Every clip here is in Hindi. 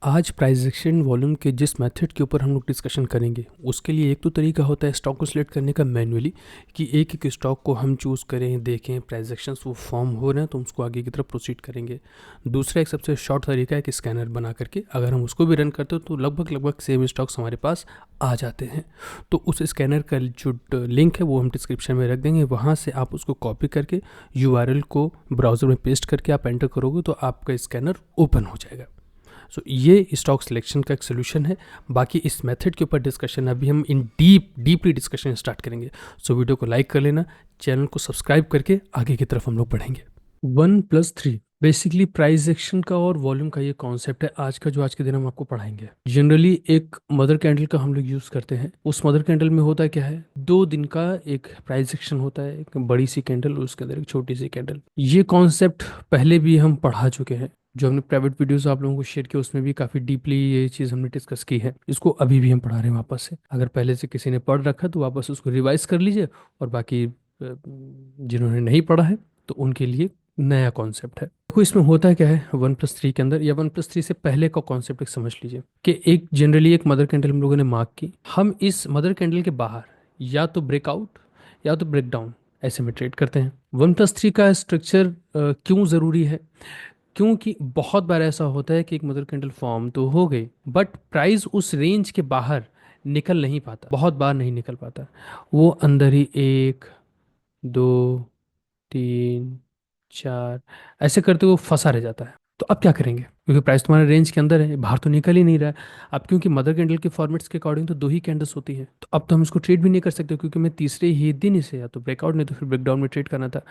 आज प्राइस एक्शन वॉल्यूम के जिस मेथड के ऊपर हम लोग डिस्कशन करेंगे उसके लिए एक तो तरीका होता है स्टॉक को सिलेक्ट करने का मैन्युअली कि एक एक स्टॉक को हम चूज़ करें, देखें प्राइस एक्शंस वो फॉर्म हो रहे हैं तो हम उसको आगे की तरफ प्रोसीड करेंगे। दूसरा एक सबसे शॉर्ट तरीका है कि स्कैनर बना करके अगर हम उसको भी रन करते हो तो लगभग लगभग सेम स्टॉक्स हमारे पास आ जाते हैं। तो उस स्कैनर का जो लिंक है वो हम डिस्क्रिप्शन में रख देंगे, वहाँ से आप उसको कॉपी करके यूआरएल को ब्राउज़र में पेस्ट करके आप एंटर करोगे तो आपका स्कैनर ओपन हो जाएगा। सो ये स्टॉक सिलेक्शन का एक सोल्यूशन है। बाकी इस मेथड के ऊपर डिस्कशन अभी हम इन डीपली डिस्कशन स्टार्ट करेंगे। सो वीडियो को लाइक कर लेना, चैनल को सब्सक्राइब करके आगे की तरफ हम लोग बढ़ेंगे। 1+3 बेसिकली प्राइस एक्शन का और वॉल्यूम का ये कॉन्सेप्ट है आज के दिन हम आपको पढ़ाएंगे। जनरली एक मदर कैंडल का हम लोग यूज करते हैं। उस मदर कैंडल में होता है क्या है, 2 दिन का एक प्राइस एक्शन होता है, एक बड़ी सी कैंडल उसके अंदर एक छोटी सी कैंडल। ये कॉन्सेप्ट पहले भी हम पढ़ा चुके हैं, जो हमने प्राइवेट वीडियोस आप लोगों को शेयर किया उसमें भी काफी डीपली ये चीज हमने डिस्कस की है। इसको अभी भी हम पढ़ा रहे हैं वापस से। अगर पहले से किसी ने पढ़ रखा तो वापस उसको रिवाइज कर लीजिए, और बाकी जिन्होंने नहीं पढ़ा है तो उनके लिए नया कॉन्सेप्ट है। देखो इसमें होता क्या है 1+3 के अंदर, या 1+3 से पहले का कॉन्सेप्ट एक समझ लीजिए कि एक जनरली एक मदर कैंडल हम लोगों ने मार्क की। हम इस मदर कैंडल के बाहर या तो ब्रेकआउट या तो ब्रेकडाउन ऐसे में ट्रेड करते हैं। 1+3 का स्ट्रक्चर क्यों ज़रूरी है, क्योंकि बहुत बार ऐसा होता है कि एक मदर कैंडल फॉर्म तो हो गई बट प्राइस उस रेंज के बाहर निकल नहीं पाता, बहुत बार नहीं निकल पाता। वो अंदर ही 1, 2, 3, 4 ऐसे करते हुए फंसा रह जाता है। तो अब क्या करेंगे, क्योंकि प्राइस तुम्हारे रेंज के अंदर है, बाहर तो निकल ही नहीं रहा है। अब क्योंकि मदर कैंडल के फॉर्मेट्स के अकॉर्डिंग तो 2 ही कैंडल्स होती है, तो अब तो हम इसको ट्रेड भी नहीं कर सकते, क्योंकि मैं तीसरे ही दिन इसे या तो ब्रेकआउट नहीं तो फिर ब्रेकडाउन में ट्रेड करना था।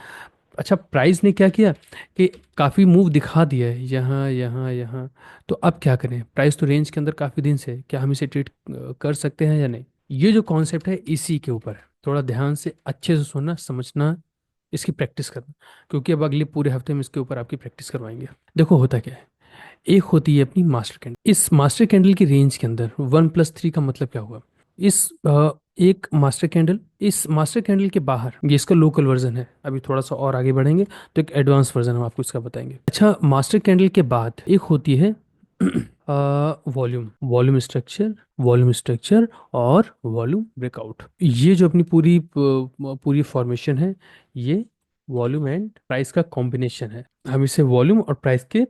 अच्छा, प्राइस ने क्या किया कि काफ़ी मूव दिखा दिया है यहाँ यहाँ यहाँ। तो अब क्या करें, प्राइस तो रेंज के अंदर काफ़ी दिन से है, क्या हम इसे ट्रेड कर सकते हैं या नहीं। ये जो कॉन्सेप्ट है इसी के ऊपर है। थोड़ा ध्यान से अच्छे से सुनना, समझना, इसकी प्रैक्टिस करना, क्योंकि अब अगले पूरे हफ्ते में इसके ऊपर आपकी प्रैक्टिस करवाएंगे। देखो होता क्या है, एक होती है अपनी मास्टर कैंडल। इस मास्टर कैंडल की रेंज के अंदर 1+3 का मतलब क्या हुआ, इस एक मास्टर कैंडल, इस मास्टर कैंडल के बाहर, ये इसका लोकल वर्जन है। अभी थोड़ा सा और आगे बढ़ेंगे तो एक एडवांस वर्जन हम आपको इसका बताएंगे। अच्छा, मास्टर कैंडल के बाद एक होती है वॉल्यूम, वॉल्यूम स्ट्रक्चर और वॉल्यूम ब्रेकआउट। ये जो अपनी पूरी फॉर्मेशन है, ये वॉल्यूम एंड प्राइस का कॉम्बिनेशन है। हम इसे वॉल्यूम और प्राइस के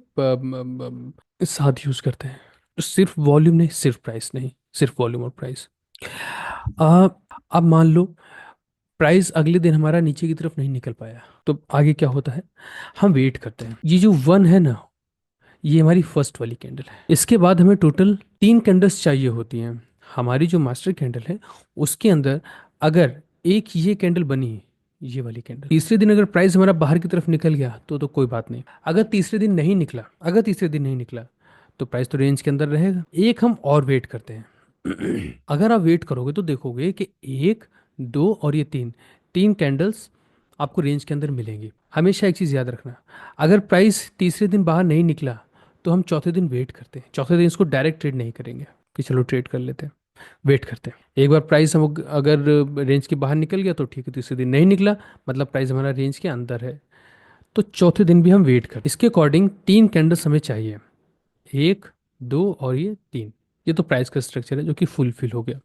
साथ यूज करते हैं। तो सिर्फ वॉल्यूम नहीं, सिर्फ प्राइस नहीं, सिर्फ वॉल्यूम और प्राइस। आ, अब मान लो प्राइस अगले दिन हमारा नीचे की तरफ नहीं निकल पाया, तो आगे क्या होता है, हम वेट करते हैं। ये जो 1 है ना, ये हमारी फर्स्ट वाली कैंडल है। इसके बाद हमें टोटल 3 कैंडल्स चाहिए होती हैं। हमारी जो मास्टर कैंडल है उसके अंदर अगर एक ये कैंडल बनी, ये वाली कैंडल, तीसरे दिन अगर प्राइस हमारा बाहर की तरफ निकल गया तो कोई बात नहीं। अगर तीसरे दिन नहीं निकला, तो प्राइस तो रेंज के अंदर रहेगा। एक हम और वेट करते हैं। अगर आप वेट करोगे तो देखोगे कि 1, 2 और ये 3 कैंडल्स आपको रेंज के अंदर मिलेंगी। हमेशा एक चीज़ याद रखना, अगर प्राइस तीसरे दिन बाहर नहीं निकला तो हम चौथे दिन वेट करते हैं। चौथे दिन इसको डायरेक्ट ट्रेड नहीं करेंगे कि चलो ट्रेड कर लेते हैं, वेट करते हैं। एक बार प्राइस हम अगर रेंज के बाहर निकल गया तो ठीक है, तीसरे दिन नहीं निकला मतलब प्राइस हमारा रेंज के अंदर है, तो चौथे दिन भी हम वेट करते हैं। इसके अकॉर्डिंग 3 कैंडल्स हमें चाहिए, 1, 2 और ये 3। ये तो प्राइस का स्ट्रक्चर है जो कि फुलफिल हो गया।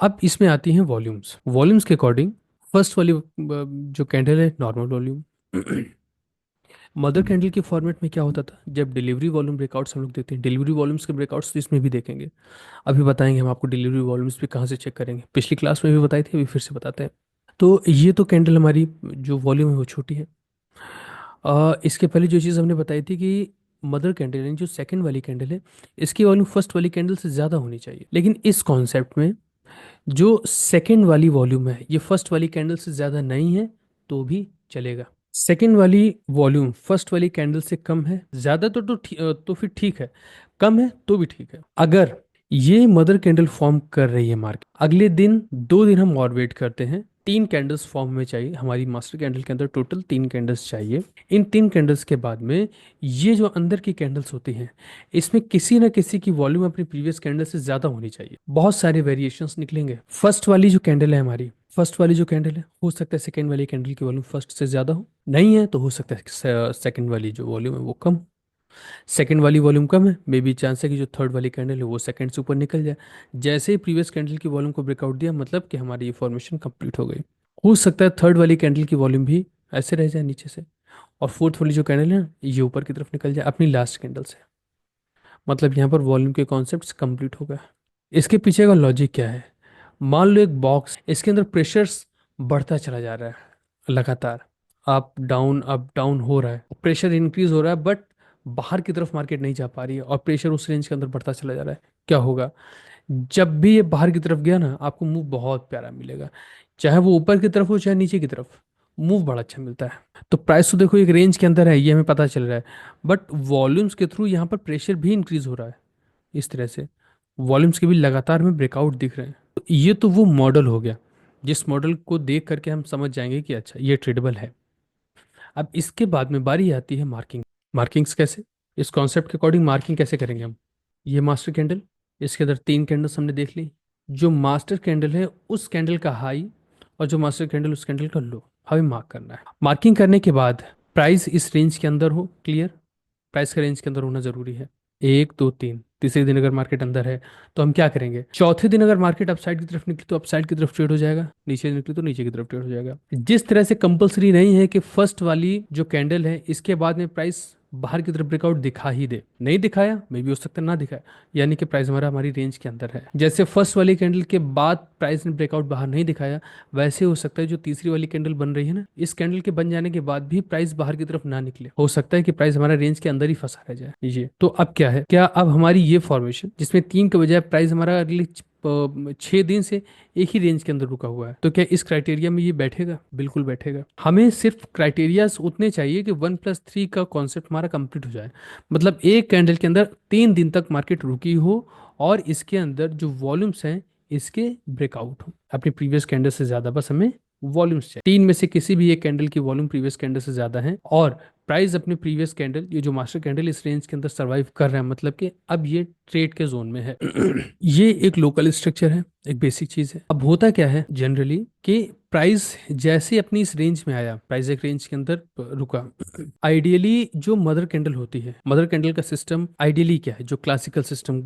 अब इसमें आती हैं वॉल्यूम्स। वॉल्यूम्स के अकॉर्डिंग फर्स्ट वाली जो कैंडल है नॉर्मल वॉल्यूम। मदर कैंडल के फॉर्मेट में क्या होता था, जब डिलीवरी वॉल्यूम ब्रेकआउट्स हम लोग देखते हैं, डिलीवरी वॉल्यूम्स के ब्रेकआउट्स तो इसमें भी देखेंगे। अभी बताएंगे हम आपको डिलीवरी वॉल्यूम्स भी कहाँ से चेक करेंगे, पिछली क्लास में भी बताई थी, अभी फिर से बताते हैं। तो ये तो कैंडल हमारी जो वॉल्यूम है वो छोटी है। इसके पहले जो चीज़ हमने बताई थी कि मदर कैंडल यानी जो सेकंड वाली कैंडल है, इसकी वॉल्यूम फर्स्ट वाली कैंडल से ज़्यादा होनी चाहिए। लेकिन इस कॉन्सेप्ट में जो सेकंड वाली वॉल्यूम है ये फर्स्ट वाली कैंडल से ज़्यादा नहीं है तो भी चलेगा। सेकंड वाली वॉल्यूम फर्स्ट वाली कैंडल से कम है, ज़्यादा तो फिर ठीक है, कम है तो भी ठीक है। अगर ये मदर कैंडल फॉर्म कर रही है मार्केट, अगले दिन 2 दिन हम और वेट करते हैं। 3 कैंडल्स फॉर्म में चाहिए, हमारी मास्टर कैंडल के अंदर टोटल 3 कैंडल्स चाहिए। इन 3 कैंडल्स के बाद में ये जो अंदर की कैंडल्स होती हैं, इसमें किसी ना किसी की वॉल्यूम अपनी प्रीवियस कैंडल से ज्यादा होनी चाहिए। बहुत सारे वेरिएशंस निकलेंगे। फर्स्ट वाली जो कैंडल है हमारी, फर्स्ट वाली जो कैंडल है, हो सकता है सेकंड वाली कैंडल की वॉल्यूम फर्स्ट से ज्यादा हो, नहीं है तो हो सकता है सेकंड वाली जो वॉल्यूम है वो कम हो। सेकंड वाली वॉल्यूम कम है, मे बी चांस है कि जो थर्ड वाली कैंडल है वो सेकंड से ऊपर निकल जाए। जैसे ही प्रीवियस कैंडल की वॉल्यूम को ब्रेकआउट दिया, मतलब कि हमारी ये फॉर्मेशन कंप्लीट हो गई। हो सकता है थर्ड वाली कैंडल की वॉल्यूम भी ऐसे रह जाए नीचे से, और फोर्थ वाली जो कैंडल है ये ऊपर की तरफ निकल जाए अपनी लास्ट कैंडल से। मतलब यहाँ पर वॉल्यूम के कॉन्सेप्ट कंप्लीट हो गए। इसके पीछे का लॉजिक क्या है? मान लो एक बॉक्स, इसके अंदर प्रेशर्स बढ़ता चला जा रहा है लगातार, अप डाउन हो रहा है, प्रेशर इंक्रीज हो रहा है, बट बाहर की तरफ मार्केट नहीं जा पा रही है और प्रेशर उस रेंज के अंदर बढ़ता चला जा रहा है। क्या होगा? जब भी ये बाहर की तरफ गया ना, आपको मूव बहुत प्यारा मिलेगा, चाहे वो ऊपर की तरफ हो चाहे नीचे की तरफ, मूव बड़ा अच्छा मिलता है। तो प्राइस तो देखो एक रेंज के अंदर है, ये हमें पता चल रहा है, बट वॉल्यूम्स के थ्रू यहाँ पर प्रेशर भी इंक्रीज हो रहा है। इस तरह से वॉल्यूम्स के भी लगातार में ब्रेकआउट दिख रहे हैं। तो ये तो वो मॉडल हो गया जिस मॉडल को देख करके हम समझ जाएंगे कि अच्छा ये ट्रेडेबल है। अब इसके बाद में बारी आती है मार्किंग। मार्किंग्स कैसे? इस कॉन्सेप्ट के अकॉर्डिंग मार्किंग कैसे करेंगे हम? ये मास्टर कैंडल, इसके अंदर तीन कैंडल्स हमने देख ली। जो मास्टर कैंडल है उस कैंडल का हाई, और जो मास्टर कैंडल उस कैंडल का लो, हमें मार्क करना है। मार्किंग करने के बाद प्राइस इस रेंज के अंदर हो, क्लियर, प्राइस का रेंज के अंदर होना जरूरी है। एक दो तीन, तीसरे दिन अगर मार्केट अंदर है तो हम क्या करेंगे? चौथे दिन अगर मार्केट अपसाइड की तरफ निकली तो अपसाइड की तरफ ट्रेड हो जाएगा, नीचे निकली तो नीचे की तरफ ट्रेड हो जाएगा। जिस तरह से कंपलसरी नहीं है कि फर्स्ट वाली जो कैंडल है इसके बाद में प्राइस बाहर की तरफ ब्रेकआउट दिखा ही दे, नहीं दिखाया, मे भी हो सकता है ना दिखाया, यानी कि प्राइस हमारी रेंज के अंदर है। जैसे फर्स्ट वाली कैंडल के बाद प्राइस ने ब्रेकआउट बाहर नहीं दिखाया, वैसे हो सकता है जो तीसरी वाली कैंडल बन रही है ना, इस कैंडल के बन जाने के बाद भी प्राइस बाहर की तरफ ना निकले, हो सकता है कि प्राइस हमारा रेंज के अंदर ही फंसा रह जाए। ये तो अब क्या है, क्या अब हमारी ये फॉर्मेशन जिसमें तीन के बजाय प्राइस हमारा अगले 6 दिन से एक ही रेंज के अंदर रुका हुआ है, तो क्या इस क्राइटेरिया में ये बैठेगा? बिल्कुल बैठेगा। हमें सिर्फ क्राइटेरियाज उतने चाहिए कि 1+3 का कॉन्सेप्ट हमारा कंप्लीट हो जाए। मतलब एक कैंडल के अंदर 3 दिन तक मार्केट रुकी हो और इसके अंदर जो वॉल्यूम्स हैं इसके ब्रेकआउट हो अपनी प्रीवियस कैंडल से ज्यादा। बस हमें वॉल्यूम्स चाहिए, तीन में से किसी भी एक कैंडल की वॉल्यूम प्रीवियस कैंडल से ज्यादा है और प्राइस अपने प्रीवियस कैंडल, ये जो मास्टर कैंडल इस रेंज के अंदर सरवाइव कर रहा है, मतलब कि अब ये ट्रेड के जोन में है। ये एक लोकल स्ट्रक्चर है, एक बेसिक चीज है। अब होता क्या है जनरली कि प्राइस जैसे अपनी इस रेंज में आया, प्राइस एक रेंज के अंदर रुका, आइडियली जो मदर कैंडल होती है, मदर कैंडल का सिस्टम आइडियली क्या है, जो क्लासिकल सिस्टम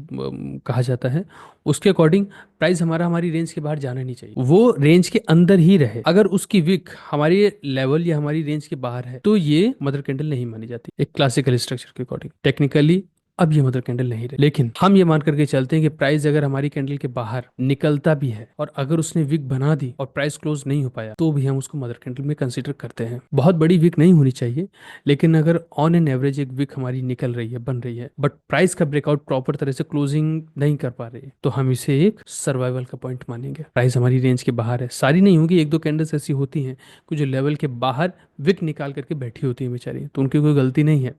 कहा जाता है, उसके अकॉर्डिंग प्राइस हमारी रेंज के बाहर जाना नहीं चाहिए, वो रेंज के अंदर ही रहे। अगर उसकी विक हमारे लेवल या हमारी रेंज के बाहर है तो ये मदर कैंडल नहीं मानी जाती एक क्लासिकल स्ट्रक्चर के अकॉर्डिंग। टेक्निकली अब ये मदर कैंडल नहीं रहे, लेकिन हम ये मान करके चलते हैं कि प्राइस अगर हमारी कैंडल के बाहर निकलता भी है और अगर उसने विक बना दी और प्राइस क्लोज नहीं हो पाया तो भी हम उसको मदर कैंडल में कंसीडर करते हैं। बहुत बड़ी विक नहीं होनी चाहिए, लेकिन अगर ऑन एन एवरेज एक विक हमारी निकल रही है, बन रही है, बट प्राइस का ब्रेकआउट प्रॉपर तरह से क्लोजिंग नहीं कर पा रही है, तो हम इसे एक सर्वाइवल का पॉइंट मानेंगे। प्राइस हमारी रेंज के बाहर है, सारी नहीं होगी, एक दो कैंडल्स ऐसी होती हैं कि जो लेवल के बाहर विक निकाल करके बैठी होती है बेचारी, तो उनकी कोई गलती नहीं है,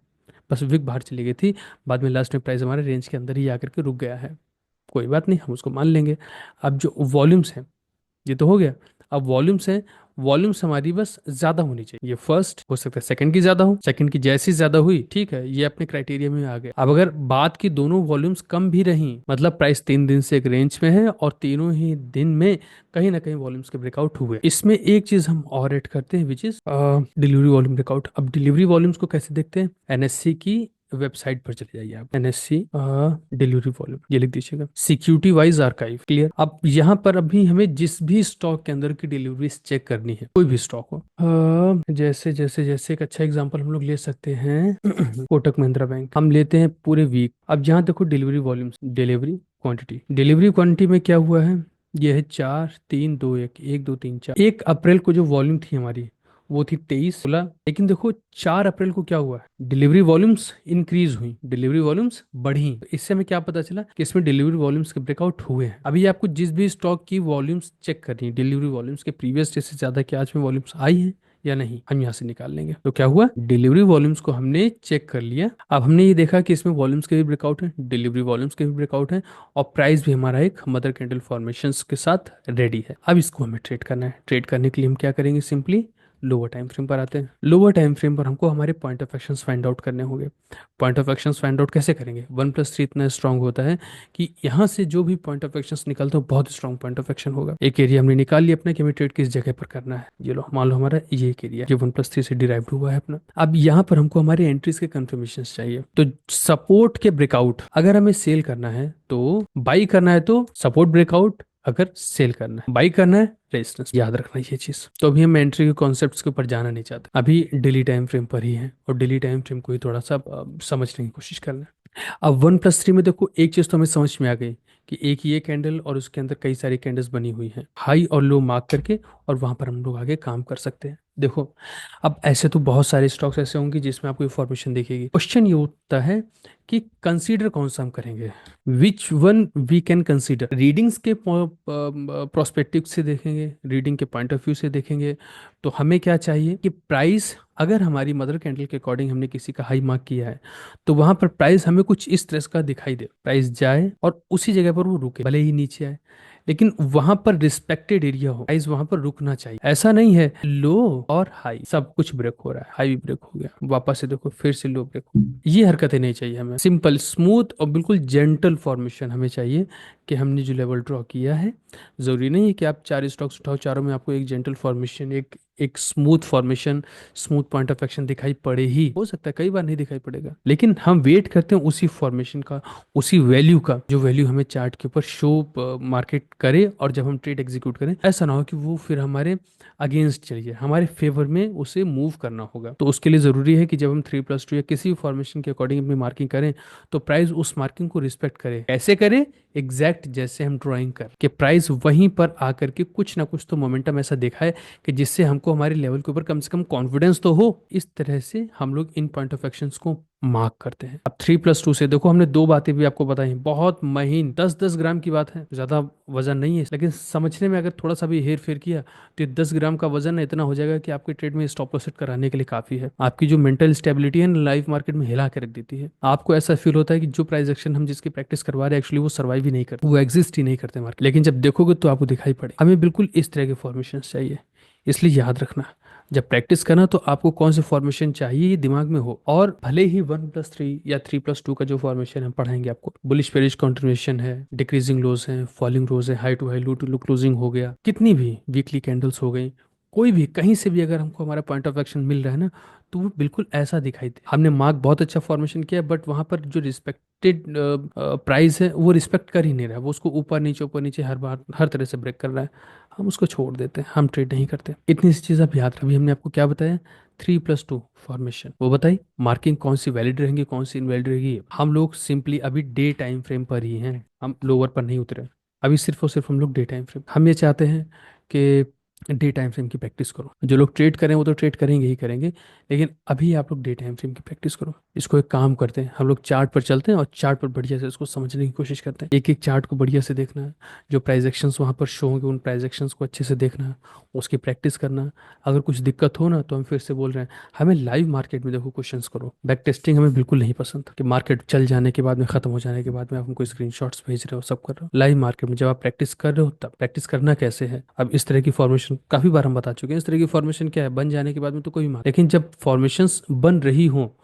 बस विक बाहर चली गई थी, बाद में लास्ट में प्राइस हमारे रेंज के अंदर ही आकर के रुक गया है, कोई बात नहीं, हम उसको मान लेंगे। अब जो वॉल्यूम्स हैं, ये तो हो गया। अब वॉल्यूम्स हैं, वॉल्यूम्स हमारी बस ज्यादा होनी चाहिए, ये फर्स्ट हो सकता है सेकंड की ज्यादा हो, सेकंड की जैसी ज्यादा हुई ठीक है, ये अपने क्राइटेरिया में आ गए। अब अगर बात की दोनों वॉल्यूम्स कम भी रही, मतलब प्राइस 3 दिन से एक रेंज में है और तीनों ही दिन में कहीं ना कहीं वॉल्यूम्स के ब्रेकआउट हुए, इसमें एक चीज हम और ऐड करते हैं which is delivery volume breakout. अब डिलीवरी वॉल्यूम्स को कैसे देखते हैं? एनएससी की वेबसाइट पर चले जाइए आप, एनएससी डिलीवरी वॉल्यूम ये लिख दीजिएगा, सिक्योरिटी वाइज आर्काइव, क्लियर। अब यहाँ पर अभी हमें जिस भी स्टॉक के अंदर की डिलीवरी चेक करनी है, कोई भी स्टॉक हो, जैसे जैसे जैसे एक अच्छा एग्जांपल हम लोग ले सकते हैं कोटक महिंद्रा बैंक, हम लेते हैं पूरे वीक। अब यहाँ देखो delivery volumes, delivery quantity, delivery quantity में क्या हुआ है, ये है 4 3 2 1, 1 2 3 4। 1 अप्रैल को जो वॉल्यूम थी हमारी वो थी 23 16, लेकिन देखो 4 अप्रैल को क्या हुआ, डिलीवरी वॉल्यूम्स इंक्रीज हुई, डिलीवरी वॉल्यूम्स बढ़ी। तो इससे हमें क्या पता चला कि इसमें डिलीवरी वॉल्यूम्स के ब्रेकआउट हुए हैं। अभी आपको जिस भी स्टॉक की वॉल्यूम्स चेक करनी है, डिलीवरी वॉल्यूम्स के प्रीवियस डे से ज्यादा क्या आज में वॉल्यूम्स आई है या नहीं, हम यहाँ से निकाल लेंगे। तो क्या हुआ, डिलीवरी वॉल्यूम्स को हमने चेक कर लिया। अब हमने ये देखा कि इसमें वॉल्यूम्स के भी ब्रेकआउट है, डिलीवरी वॉल्यूम्स के भी ब्रेकआउट है, और प्राइस भी हमारा एक मदर कैंडल फॉर्मेशन के साथ रेडी है। अब इसको हमें ट्रेड करना है। ट्रेड करने के लिए हम क्या करेंगे, सिंपली लोअर टाइम फ्रेम पर आते हैं। लोअर टाइम फ्रेम पर हमको हमारे point of actions find out करने होंगे। Point of actions find out कैसे करेंगे? 1+3 इतना स्ट्रांग होता है कि यहाँ से जो भी पॉइंट ऑफ एक्शंस निकलते हैं बहुत स्ट्रांग पॉइंट ऑफ एक्शन होगा। एक एरिया हमने निकाल लिया अपना कि हमें ट्रेड किस जगह पर करना है। ये लो मान लो हमारा ये एक एरिया जो 1+3 से डिराइव्ड हुआ है अपना। अब यहाँ पर हमको हमारे एंट्रीज के कंफर्मेशन चाहिए। तो सपोर्ट के ब्रेकआउट, अगर हमें सेल करना है तो बाई करना है तो सपोर्ट ब्रेकआउट, अगर सेल करना है बाई करना है रेजिस्टेंस। याद रखना ये चीज। तो अभी हम एंट्री के कॉन्सेप्ट्स के ऊपर जाना नहीं चाहते, अभी डेली टाइम फ्रेम पर ही है और डेली टाइम फ्रेम को ही थोड़ा सा समझने की कोशिश करना है। अब 1+3 में देखो एक चीज तो हमें समझ में आ गई कि एक ये कैंडल और उसके अंदर कई सारी कैंडल्स बनी हुई हैं हाई और लो मार्क करके, और वहां पर हम लोग आगे काम कर सकते हैं। देखो अब ऐसे तो बहुत सारे स्टॉक्स ऐसे होंगे जिसमें आपको इन्फॉर्मेशन दिखेगी। क्वेश्चन ये उठता है कि कंसीडर कौन सा हम करेंगे, which one we can consider. Readings के प्रोस्पेक्टिव से देखेंगे, रीडिंग के पॉइंट ऑफ व्यू से देखेंगे तो हमें क्या चाहिए कि प्राइस, अगर हमारी मदर कैंडल के अकॉर्डिंग हमने किसी का हाई मार्क किया है तो वहां पर प्राइस हमें कुछ इस तरह का दिखाई दे, प्राइस जाए और उसी जगह पर वो रुके, भले ही नीचे आए लेकिन वहां पर रिस्पेक्टेड एरिया हो, प्राइस वहां पर रुकना चाहिए। ऐसा नहीं है लो और हाई सब कुछ ब्रेक हो रहा है, हाई भी ब्रेक हो गया, वापस से देखो फिर से लो ब्रेक हो, ये हरकतें नहीं चाहिए हमें। सिंपल स्मूथ और बिल्कुल जेंटल फॉर्मेशन हमें चाहिए कि हमने जो लेवल ड्रॉ किया है, जरूरी नहीं है कि आप 4 स्टॉक्स उठाओ, चारों में आपको एक जेंटल फॉर्मेशन, एक एक smooth formation, smooth point of action दिखाई पड़े ही, हो सकता है कई बार नहीं दिखाई पड़ेगा, लेकिन हम वेट करते हैं उसी फॉर्मेशन का, उसी वैल्यू का, जो वैल्यू हमें चार्ट के ऊपर शो मार्केट करे, और जब हम ट्रेड एग्जीक्यूट करें ऐसा ना हो कि वो फिर हमारे अगेंस्ट चलिए, हमारे फेवर में उसे मूव करना होगा। तो उसके लिए जरूरी है कि जब हम 3+2 या किसी भी फॉर्मेशन के अकॉर्डिंग अपनी मार्किंग करें तो प्राइस उस मार्किंग को रिस्पेक्ट करे। कैसे करे? एग्जैक्ट जैसे हम ड्राइंग कर कि प्राइस वहीं पर आकर के कुछ ना कुछ तो मोमेंटम ऐसा दिखाए कि जिससे हमको हमारे लेवल के ऊपर कम से कम कॉन्फिडेंस तो हो। इस तरह से हम लोग इन पॉइंट ऑफ एक्शंस को मार्क करते हैं। अब 3+2 से देखो हमने दो बातें भी आपको बताई, बहुत महीन 10-10 ग्राम की बात है, ज्यादा वजन नहीं है, लेकिन समझने में अगर थोड़ा सा भी हेर फेर किया तो ये 10 ग्राम का वजन इतना हो जाएगा कि आपके ट्रेड में स्टॉप लॉस सेट कराने के लिए काफी है। आपकी जो मेंटल स्टेबिलिटी है ना, लाइव मार्केट में हिला के रख देती है। आपको ऐसा फील होता है कि जो प्राइस एक्शन हम जिसकी प्रैक्टिस करवा रहे हैं एक्चुअली वो सर्वाइव ही नहीं करते, वो एग्जिस्ट ही नहीं करते मार्केट, लेकिन जब देखोगे तो आपको दिखाई पड़े। हमें बिल्कुल इस तरह के फॉर्मेशन चाहिए, इसलिए याद रखना जब प्रैक्टिस करना तो आपको कौन से फॉर्मेशन चाहिए ये दिमाग में हो। और भले ही 1+3 या 3+2 का जो फॉर्मेशन हम पढ़ाएंगे आपको, बुलिश बेरिश कंटिन्यूएशन है, डिक्रीजिंग लोज है, फॉलिंग रोज है, high to high, low to low closing हो गया, कितनी भी वीकली कैंडल्स हो गई, कोई भी कहीं से भी अगर हमको हमारा पॉइंट ऑफ एक्शन मिल रहा है ना तो वो बिल्कुल ऐसा दिखाई दे। हमने मार्क बहुत अच्छा फॉर्मेशन किया बट वहां पर जो रिस्पेक्टेड प्राइस है वो रिस्पेक्ट कर ही नहीं रहा है, वो उसको ऊपर नीचे हर बार हर तरह से ब्रेक कर रहा है, हम उसको छोड़ देते हैं, हम ट्रेड नहीं करते। इतनी सी चीज़ आप याद रखिए। अभी हमने आपको क्या बताया? 3+2 फॉर्मेशन, वो बताइए मार्किंग कौन सी वैलिड रहेंगी कौन सी इनवैलिड रहेगी। हम लोग सिंपली अभी डे टाइम फ्रेम पर ही हैं, हम लोअर पर नहीं उतरे, अभी सिर्फ और सिर्फ हम लोग डे टाइम फ्रेम। हम ये चाहते हैं कि डे टाइम फ्रेम की प्रैक्टिस करो। जो लोग ट्रेड करें वो तो ट्रेड करेंगे ही करेंगे, लेकिन अभी आप लोग डे टाइम फ्रेम की प्रैक्टिस करो। इसको एक काम करते हैं, हम लोग चार्ट पर चलते हैं और चार्ट पर बढ़िया से इसको समझने की कोशिश करते हैं। एक एक चार्ट को बढ़िया से देखना है, जो प्राइस एक्शंस वहाँ पर शो होंगे उन प्राइस एक्शंस को अच्छे से देखना है, उसकी प्रैक्टिस करना है। अगर कुछ दिक्कत हो ना तो हम फिर से बोल रहे हैं, हमें लाइव मार्केट में देखो क्वेश्चंस करो। बैक टेस्टिंग हमें बिल्कुल नहीं पसंद कि मार्केट चल जाने के बाद में खत्म हो जाने के बाद में आप हमको स्क्रीनशॉट्स भेज रहे हो, सब कर रहे हो। लाइव मार्केट में जब आप प्रैक्टिस कर रहे हो तब प्रैक्टिस करना कैसे है। अब इस तरह की फॉर्मेशन काफी बार हम बता चुके हैं, इस तरह की फॉर्मेशन क्या है, बन जाने के बाद में तो कोई मार्क, लेकिन जब फॉर्मेशंस बन रही हो,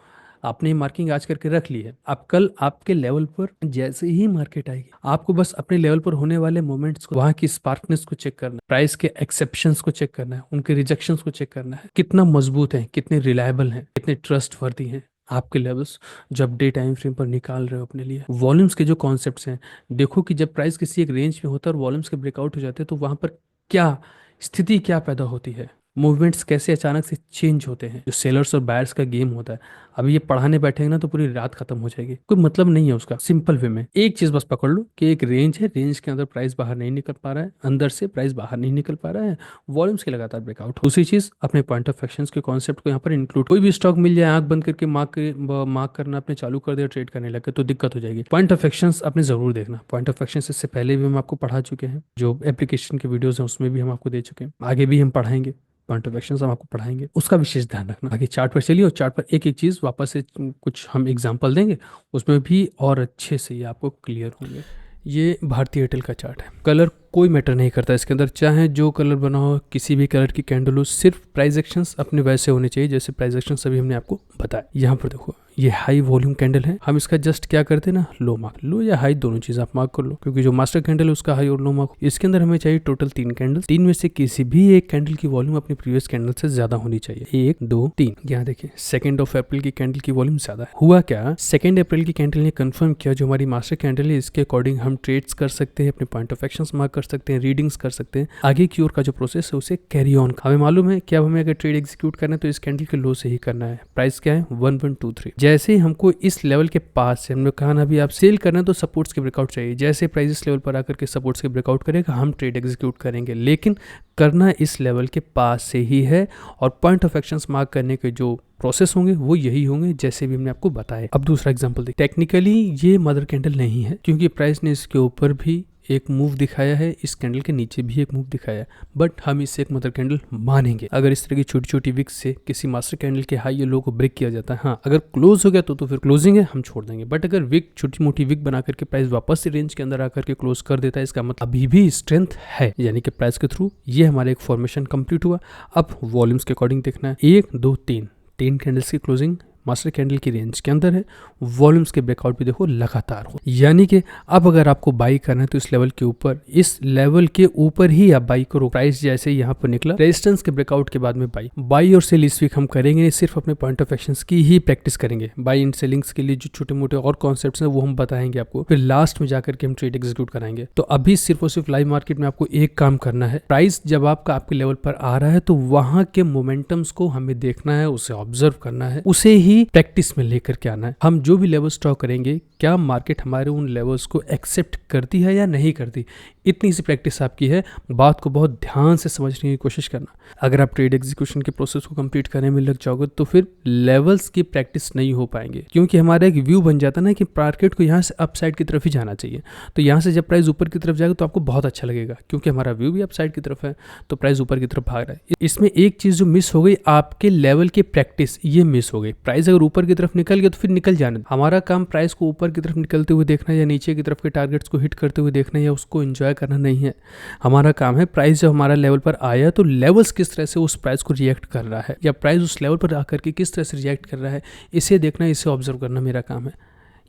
आपने मार्किंग आज करके रख ली है, अब कल आपके लेवल पर जैसे ही मार्केट आएगी आपको बस अपने लेवल पर होने वाले मोमेंट्स को, वहां की स्पार्कनेस को चेक करना है, प्राइस के एक्सेप्शंस को चेक करना है, उनके रिजेक्शंस को चेक करना है, कितना मजबूत है, कितने रिलायबल हैं, कितने ट्रस्ट वर्दी हैं आपके लेवल्स जब डे टाइम फ्रेम पर निकाल रहे हो अपने लिए। वॉल्यूम्स के जो कॉन्सेप्ट्स हैं, देखो कि जब प्राइस किसी एक रेंज में होता है और वॉल्यूम्स के ब्रेकआउट हो जाते हैं तो वहां पर क्या स्थिति क्या पैदा होती है, मूवमेंट्स कैसे अचानक से चेंज होते हैं, जो सेलर्स और बायर्स का गेम होता है। अभी ये पढ़ाने बैठेंगे ना तो पूरी रात खत्म हो जाएगी, कोई मतलब नहीं है उसका। सिंपल वे में एक चीज बस पकड़ लो कि एक रेंज है, रेंज के अंदर प्राइस बाहर नहीं निकल पा रहा है, अंदर से प्राइस बाहर नहीं निकल पा रहा है, वॉल्यूम्स के लगातार ब्रेकआउट। दूसरी चीज, अपने पॉइंट ऑफ एक्शंस के कॉन्सेप्ट को यहाँ पर इंक्लूड, कोई भी स्टॉक मिल जाए आंख बंद करके मार्क करना अपने चालू कर दिया, ट्रेड करने लगे तो दिक्कत हो जाएगी। पॉइंट ऑफ एक्शंस अपने जरूर देखना। पॉइंट ऑफ एक्शंस इससे पहले भी हम आपको पढ़ा चुके हैं, जो एप्लीकेशन के वीडियोस हैं उसमें भी हम आपको दे चुके हैं, आगे भी हम पढ़ाएंगे। पॉइंट ऑफ एक्शन हम आपको पढ़ाएंगे, उसका विशेष ध्यान रखना। बाकी चार्ट पर चलिए और चार्ट पर एक एक चीज वापस से कुछ हम एग्जांपल देंगे, उसमें भी और अच्छे से ये आपको क्लियर होंगे। ये भारती एयरटेल का चार्ट है। कलर कोई मैटर नहीं करता इसके अंदर, चाहे जो कलर बना हो, किसी भी कलर की कैंडल हो, सिर्फ प्राइस एक्शंस अपने वैसे होने चाहिए जैसे प्राइस एक्शंस अभी हमने आपको बताया। यहाँ पर देखो ये हाई वॉल्यूम कैंडल है, हम इसका जस्ट क्या करते हैं ना, लो मार्क, लो या हाई दोनों चीज आप मार्क कर लो, क्योंकि जो मास्टर कैंडल है उसका हाई और लो मार्क। इसके अंदर हमें चाहिए टोटल 3 कैंडल, 3 में से किसी भी एक कैंडल की वॉल्यूम अपनी प्रीवियस कैंडल से ज्यादा होनी चाहिए। 1 2 3। यहाँ देखिए 2 अप्रैल की कैंडल की वॉल्यूम ज्यादा है। हुआ क्या, 2 अप्रैल की कैंडल ने कंफर्म किया जो हमारी मास्टर कैंडल है इसके अकॉर्डिंग हम ट्रेड्स कर सकते हैं, अपने पॉइंट ऑफ एक्शन मार्क कर सकते हैं, रीडिंग्स कर सकते हैं, आगे की ओर का जो प्रोसेस है उसे कैरी ऑन। हमें मालूम है कि अब हमें अगर ट्रेड एग्जीक्यूट करना है तो इस कैंडल के लो से ही करना है। प्राइस क्या है 1123। जैसे ही हमको इस लेवल के पास से, हमने कहा ना अभी आप सेल करना है तो सपोर्ट्स के ब्रेकआउट चाहिए, जैसे प्राइस इस लेवल पर आकर के सपोर्ट्स के ब्रेकआउट करेगा हम ट्रेड एग्जीक्यूट करेंगे, लेकिन करना इस लेवल के पास से ही है। और पॉइंट ऑफ एक्शंस मार्क करने के जो प्रोसेस होंगे वो यही होंगे जैसे भी हमने आपको बताया। अब दूसरा एग्जांपल देखिए, टेक्निकली ये मदर कैंडल नहीं है क्योंकि प्राइस ने इसके ऊपर भी एक मूव दिखाया है, इस कैंडल के नीचे भी एक मूव दिखाया है, बट हम इसे एक मदर कैंडल मानेंगे अगर इस तरह की छोटी छोटी विक्स से किसी मास्टर कैंडल के हाई या लो को ब्रेक किया जाता है। हाँ, अगर क्लोज हो गया तो फिर क्लोजिंग है, हम छोड़ देंगे, बट अगर विक छोटी मोटी विक बना करके प्राइस वापस से रेंज के अंदर आकर के क्लोज कर देता है, इसका मतलब अभी भी स्ट्रेंथ है, यानी कि प्राइस के थ्रू ये हमारा एक फॉर्मेशन कंप्लीट हुआ। अब वॉल्यूम्स के अकॉर्डिंग देखना है, 1 2 3 कैंडल्स की क्लोजिंग मास्टर कैंडल की रेंज के अंदर है, वॉल्यूम्स के ब्रेकआउट भी देखो लगातार हो, यानी कि अब अगर आपको बाई करना है तो इस लेवल के ऊपर, इस लेवल के ऊपर ही आप बाई करो। प्राइस जैसे यहाँ पर निकला रेजिस्टेंस के ब्रेकआउट के बाद में बाई और सेल इस वीक हम करेंगे, सिर्फ अपने पॉइंट ऑफ एक्शंस की ही प्रैक्टिस करेंगे। बाई एंड सेलिंग्स के लिए जो छोटे मोटे और कॉन्सेप्ट्स हैं वो हम बताएंगे आपको, फिर लास्ट में जाकर के हम ट्रेड एग्जीक्यूट कराएंगे। तो अभी सिर्फ और सिर्फ लाइव मार्केट में आपको एक काम करना है, प्राइस जब आपका आपके लेवल पर आ रहा है तो वहां के मोमेंटम्स को हमें देखना है, उसे ऑब्जर्व करना है, उसे ही प्रैक्टिस में लेकर के आना है। हम जो भी लेवल स्टॉक करेंगे क्या मार्केट हमारे उन लेवल्स को एक्सेप्ट करती है या नहीं करती, इतनी सी प्रैक्टिस आपकी है। बात को बहुत ध्यान से समझने की कोशिश करना। अगर आप ट्रेड एग्जीक्यूशन के प्रोसेस को कंप्लीट करने में लग जाओगे तो फिर लेवल्स की प्रैक्टिस नहीं हो पाएंगे, क्योंकि हमारा एक व्यू बन जाता है ना कि मार्केट को यहाँ से अपसाइड की तरफ ही जाना चाहिए। तो यहाँ से जब प्राइस ऊपर की तरफ जाएगा तो आपको बहुत अच्छा लगेगा, क्योंकि हमारा व्यू भी अपसाइड की तरफ है, तो प्राइस ऊपर की तरफ भाग रहा है। इसमें एक चीज जो मिस हो गई, आपके लेवल की प्रैक्टिस ये मिस हो गई। प्राइस अगर ऊपर की तरफ निकल गया तो फिर निकल जाने, हमारा काम प्राइस को ऊपर की तरफ निकलते हुए देखना या नीचे की तरफ के टारगेट्स को हिट करते हुए देखना या उसको एंजॉय करना नहीं है। हमारा काम है प्राइस जब हमारा लेवल पर आया तो लेवल्स किस तरह से उस प्राइस को रिएक्ट कर रहा है, या प्राइस उस लेवल पर आकर के किस तरह से रिएक्ट कर रहा है, इसे देखना, इसे ऑब्जर्व करना मेरा काम है।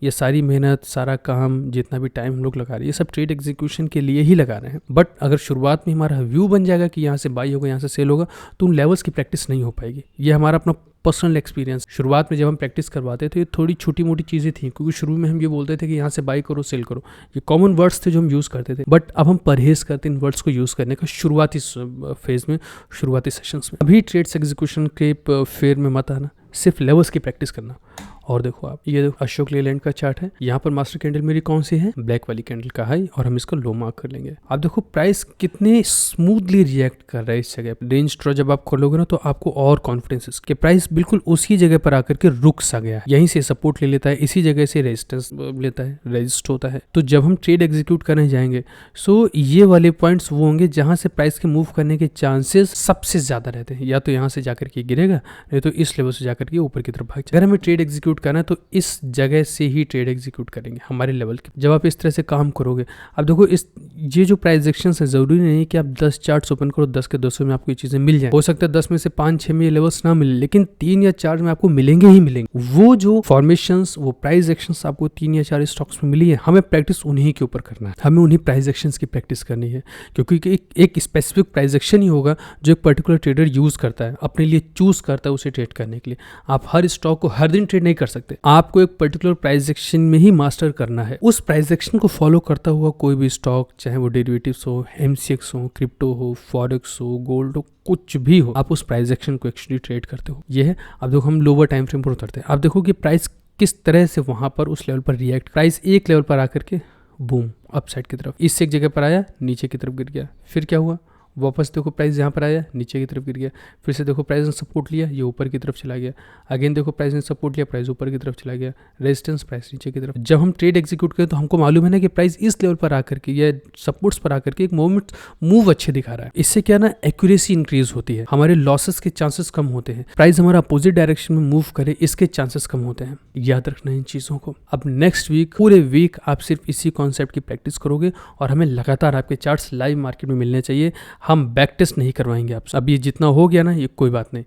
ये सारी मेहनत, सारा काम, जितना भी टाइम हम लोग लगा रहे हैं, ये सब ट्रेड एग्जीक्यूशन के लिए ही लगा रहे हैं। बट अगर शुरुआत में हमारा व्यू बन जाएगा कि यहाँ से बाई होगा, यहाँ से सेल होगा, तो उन लेवल्स की प्रैक्टिस नहीं हो पाएगी। ये हमारा अपना पर्सनल एक्सपीरियंस। शुरुआत में जब हम प्रैक्टिस करवाते थे, ये थोड़ी छोटी मोटी चीज़ें थी, क्योंकि शुरू में हम ये बोलते थे कि यहाँ से बाई करो, सेल करो, ये कॉमन वर्ड्स थे जो हम यूज़ करते थे। बट अब हम परहेज करते इन वर्ड्स को यूज़ करने का शुरुआती फेज में, शुरुआती सेशंस में। अभी ट्रेड्स एग्जीक्यूशन के फेयर में मत आना, सिर्फ लेवल्स की प्रैक्टिस करना। और देखो आप, ये देखो अशोक लेलैंड का चार्ट है, यहाँ पर मास्टर कैंडल मेरी कौन सी है, ब्लैक वाली कैंडल का हाई, और हम इसको लो मार्क कर लेंगे। आप देखो प्राइस कितने स्मूथली रिएक्ट कर रहा है इस जगह। रेंज ड्रॉ जब आप कर लोगे ना तो आपको और कॉन्फिडेंस कि प्राइस बिल्कुल उसी जगह पर आकर के रुक सा गया, यहीं से सपोर्ट ले लेता है, इसी जगह से रेजिस्टेंस लेता है, रेजिस्ट होता है। तो जब हम ट्रेड एग्जीक्यूट करने जाएंगे, सो ये वाले पॉइंट्स वो होंगे जहां से प्राइस के मूव करने के चांसेस सबसे ज्यादा रहते हैं। या तो यहाँ से जाकर के गिरेगा, नहीं तो इस लेवल से जाकर के ऊपर की तरफ भाग। अगर हमें ट्रेड एग्जीक्यूट करना है तो इस जगह से ही ट्रेड एग्जीक्यूट करेंगे हमारे लेवल के। जब आप इस तरह से काम करोगे, अब देखो ये जो प्राइस एक्शंस है, जरूरी नहीं कि आप 10 चार्ट्स ओपन करो, 10 के 200 में आपको ये चीजें मिल जाए। हो सकता है 10 में से 5-6 में ये लेवल्स ना मिले, लेकिन 3 या 4 में आपको मिलेंगे ही मिलेंगे। वो जो फॉर्मेशंस, वो प्राइस एक्शंस आपको 3 या 4 स्टॉक्स में मिली है, हमें प्रैक्टिस उन्हीं के ऊपर करना है, हमें उन्हीं प्राइस एक्शंस की प्रैक्टिस करनी है। क्योंकि एक स्पेसिफिक प्राइस एक्शन ही होगा जो एक पर्टिकुलर ट्रेडर यूज करता है, अपने लिए चूज करता है उसे ट्रेड करने के लिए। आप हर स्टॉक को हर दिन ट्रेड नहीं कर सकते, आपको एक पर्टिकुलर प्राइस एक्शन में ही मास्टर करना है। उस प्राइस एक्शन को फॉलो करता हुआ कोई भी स्टॉक, चाहे वो डेरिवेटिव्स हो, MCX हो, क्रिप्टो हो, फॉरेक्स हो, गोल्ड हो, कुछ भी हो, आप उस प्राइस एक्शन को एक्चुअली ट्रेड करते हो। ये है। अब देखो हम लोअर टाइम फ्रेम पर उतरते हैं। आप देखो कि प्राइस किस तरह से वहां पर उस लेवल पर रिएक्ट, प्राइस एक लेवल पर आकर के बूम अपसाइड की तरफ, इससे एक जगह पर आया, नीचे की तरफ गिर गया, फिर क्या हुआ, वापस देखो प्राइस यहाँ पर आया, नीचे की तरफ गिर गया, फिर से देखो प्राइस ने सपोर्ट लिया, ये ऊपर की तरफ चला गया, अगेन देखो प्राइस ने सपोर्ट लिया, प्राइस ऊपर की तरफ चला गया, रेजिस्टेंस प्राइस नीचे की तरफ। जब हम ट्रेड एग्जीक्यूट करें तो हमको मालूम है ना कि प्राइस इस लेवल पर आकर के या सपोर्ट्स पर आकर के एक मूव अच्छे दिखा रहा है। इससे क्या ना एक्यूरेसी इंक्रीज होती है, हमारे लॉसेस के चांसेस कम होते हैं, प्राइस हमारा अपोजिट डायरेक्शन में मूव करे इसके चांसेस कम होते हैं। याद रखना इन चीजों को। अब नेक्स्ट वीक पूरे वीक आप सिर्फ इसी कॉन्सेप्ट की प्रैक्टिस करोगे और हमें लगातार आपके चार्ट्स लाइव मार्केट में मिलने चाहिए। हम बैक टेस्ट नहीं करवाएंगे आपसे। अब ये जितना हो गया ना ये कोई बात नहीं,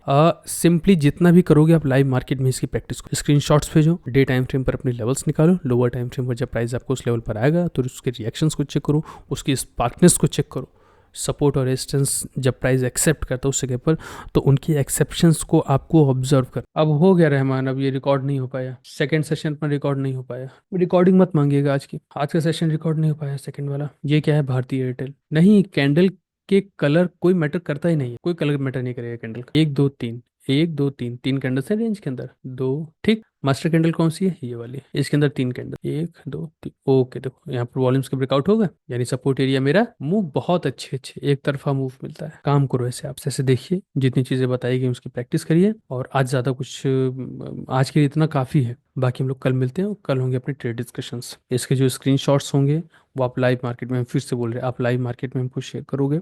सिंपली जितना भी करोगे आप लाइव मार्केट में इसकी प्रैक्टिस करो। स्क्रीनशॉट्स भेजो, डे टाइम फ्रेम पर अपने लेवल्स निकालो, लोअर टाइम फ्रेम पर जब प्राइस आपको उस लेवल पर आएगा तो उसके रिएक्शंस को चेक करो, उसकी स्पार्कनेस को चेक करो, सपोर्ट और रेजिस्टेंस जब प्राइस एक्सेप्ट करता है उस जगह पर तो उनकी एक्सेप्शंस को आपको ऑब्जर्व कर। अब हो गया रहमान, अब ये रिकॉर्ड नहीं हो पाया, सेकंड सेशन पर रिकॉर्ड नहीं हो पाया, रिकॉर्डिंग मत मांगिएगा आज का सेशन रिकॉर्ड नहीं हो पाया सेकंड वाला। ये क्या है, भारतीय एयरटेल नहीं, कैंडल के कलर कोई मैटर करता ही नहीं है, कोई कलर मैटर नहीं करेगा कैंडल का। एक दो तीन, एक दो तीन, तीन कैंडल्स है रेंज के अंदर, दो, ठीक। मास्टर कैंडल कौन सी है, ये वाली, इसके अंदर तीन कैंडल, एक दो तीन, ओके। देखो यहाँ पर वॉल्यूम्स के ब्रेकआउट होगा, यानी सपोर्ट एरिया मेरा मूव बहुत अच्छे अच्छे एक तरफा मूव मिलता है। काम करो ऐसे, आप ऐसे देखिए, जितनी चीजें बताई गई उसकी प्रैक्टिस करिए। और आज ज्यादा कुछ आज के लिए इतना काफी है, बाकी हम लोग कल मिलते हैं और कल होंगे अपने ट्रेड डिस्कशंस। इसके जो स्क्रीनशॉट्स होंगे वो आप लाइव मार्केट में, हम फिर से बोल रहे हैं, आप लाइव मार्केट में हमको शेयर करोगे,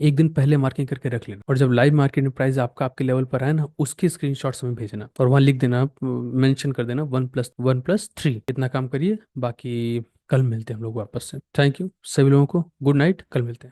एक दिन पहले मार्किंग करके रख लेना, और जब लाइव मार्केट में प्राइस आपका आपके लेवल पर आए ना उसके स्क्रीनशॉट्स हमें भेजना और वहां लिख देना, मेंशन कर देना 1+1+3। इतना काम करिए, बाकी कल मिलते हैं हम लोग वापस से। थैंक यू सभी लोगों को, गुड नाइट, कल मिलते हैं।